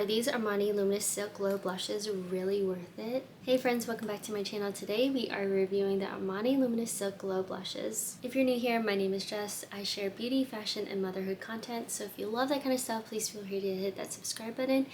Are these Armani Luminous Silk Glow Blushes really worth it? Hey friends, welcome back to my channel. Today we are reviewing the Armani Luminous Silk Glow Blushes. If you're new here, my name is Jess. I share beauty, fashion, and motherhood content. So if you love that kind of stuff, please feel free to hit that subscribe button.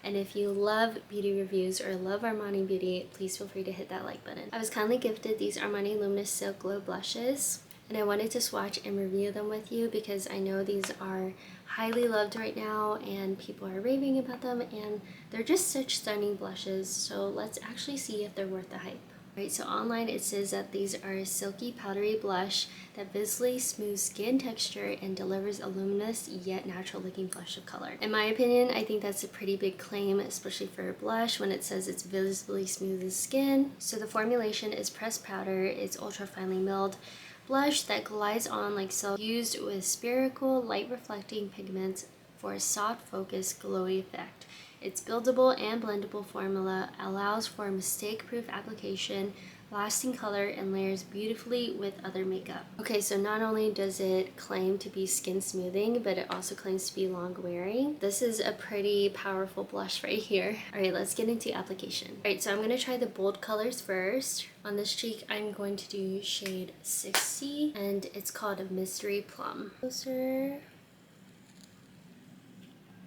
And if you love beauty reviews or love Armani beauty, please feel free to hit that like button. I was kindly gifted these Armani Luminous Silk Glow Blushes, and I wanted to swatch and review them with you because I know these are highly loved right now and people are raving about them, and they're just such stunning blushes. So let's actually see if they're worth the hype. Right, so online it says that these are a silky powdery blush that visibly smooths skin texture and delivers a luminous yet natural looking flush of color. In my opinion, I think that's a pretty big claim, especially for a blush when it says it's visibly smooths skin. So the formulation is pressed powder, it's ultra finely milled blush that glides on like silk, used with spherical light reflecting pigments for a soft focused glowy effect. Its buildable and blendable formula allows for mistake-proof application, lasting color, and layers beautifully with other makeup. Okay, so not only does it claim to be skin smoothing, but it also claims to be long wearing. This is a pretty powerful blush right here. All right, let's get into application. All right, so I'm gonna try the bold colors first. On this cheek, I'm going to do shade 60, and it's called a Mystery Plum. Closer.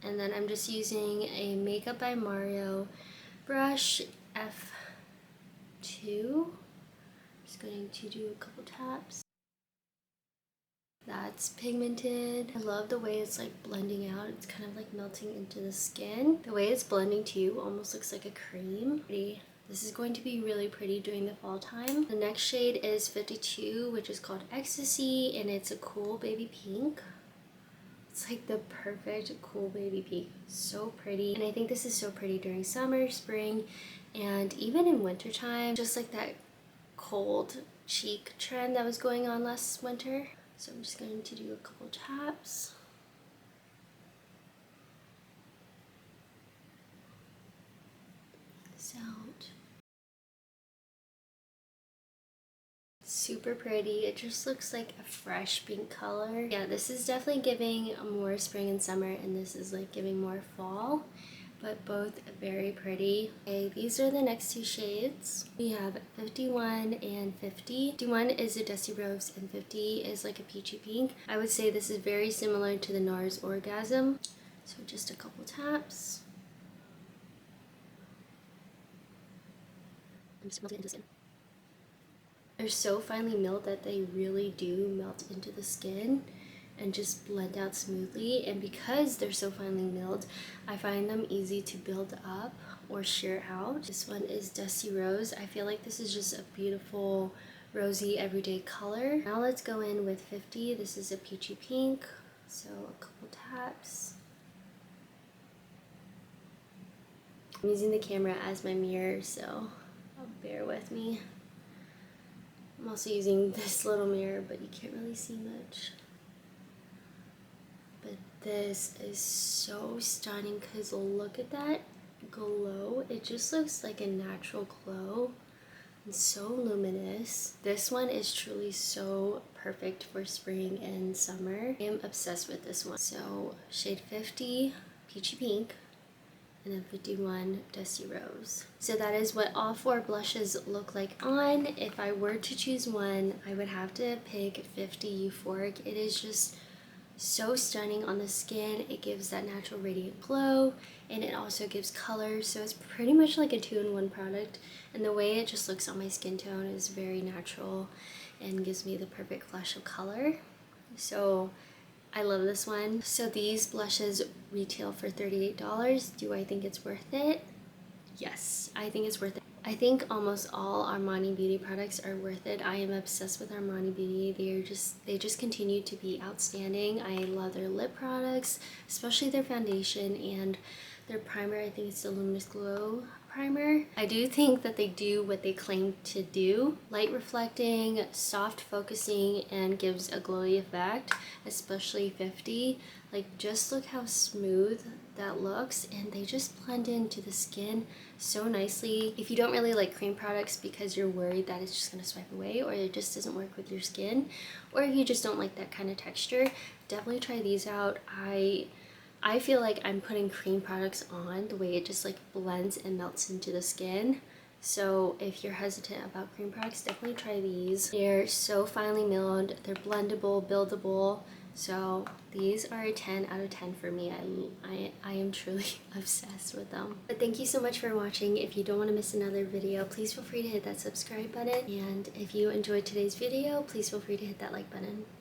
And then I'm just using a Makeup by Mario brush F2. Just going to do a couple taps. That's pigmented. I love the way it's like blending out. It's kind of like melting into the skin. The way it's blending too almost looks like a cream. This is going to be really pretty during the fall time. The next shade is 52, which is called Ecstasy, and it's a cool baby pink. It's like the perfect cool baby pink. So pretty. And I think this is so pretty during summer, spring, and even in wintertime. Just like that cold cheek trend that was going on last winter. So I'm just going to do a couple taps. So super pretty. It just looks like a fresh pink color. Yeah, this is definitely giving more spring and summer, and this is like giving more fall, but both very pretty. Okay, these are the next two shades. We have 51 and 50. 51 is a Dusty Rose and 50 is like a peachy pink. I would say this is very similar to the NARS Orgasm. So just a couple taps. I'm just melting into the skin. They're so finely milled that they really do melt into the skin and just blend out smoothly. And because they're so finely milled, I find them easy to build up or sheer out. This one is Dusty Rose. I feel like this is just a beautiful rosy everyday color. Now let's go in with 50. This is a peachy pink. So a couple taps. I'm using the camera as my mirror, so bear with me. I'm also using this little mirror, but you can't really see much. But this is so stunning because look at that glow. It just looks like a natural glow. It's so luminous. This one is truly so perfect for spring and summer. I am obsessed with this one. So shade 50, peachy pink, and then 51 Dusty Rose. So that is what all four blushes look like on. If I were to choose one, I would have to pick 50 Euphoric. It is just so stunning on the skin. It gives that natural radiant glow, and it also gives color. So it's pretty much like a 2-in-1 product, and the way it just looks on my skin tone is very natural and gives me the perfect flush of color. So I love this one. So these blushes retail for $38. Do I think it's worth it? Yes, I think it's worth it. I think almost all Armani beauty products are worth it. I am obsessed with Armani beauty. They just continue to be outstanding. I love their lip products, especially their foundation and their primer. I think it's the Luminous Glow primer. I do think that they do what they claim to do. Light reflecting, soft focusing, and gives a glowy effect, especially 50. Like, just look how smooth that looks, and they just blend into the skin so nicely. If you don't really like cream products because you're worried that it's just gonna swipe away or it just doesn't work with your skin, or if you just don't like that kind of texture, definitely try these out. I I feel like I'm putting cream products on, the way it just like blends and melts into the skin. So if you're hesitant about cream products, definitely try these. They're so finely milled, they're blendable, buildable. So these are a 10 out of 10 for me. I am truly obsessed with them. But thank you so much for watching. If you don't want to miss another video, please feel free to hit that subscribe button. And if you enjoyed today's video, please feel free to hit that like button.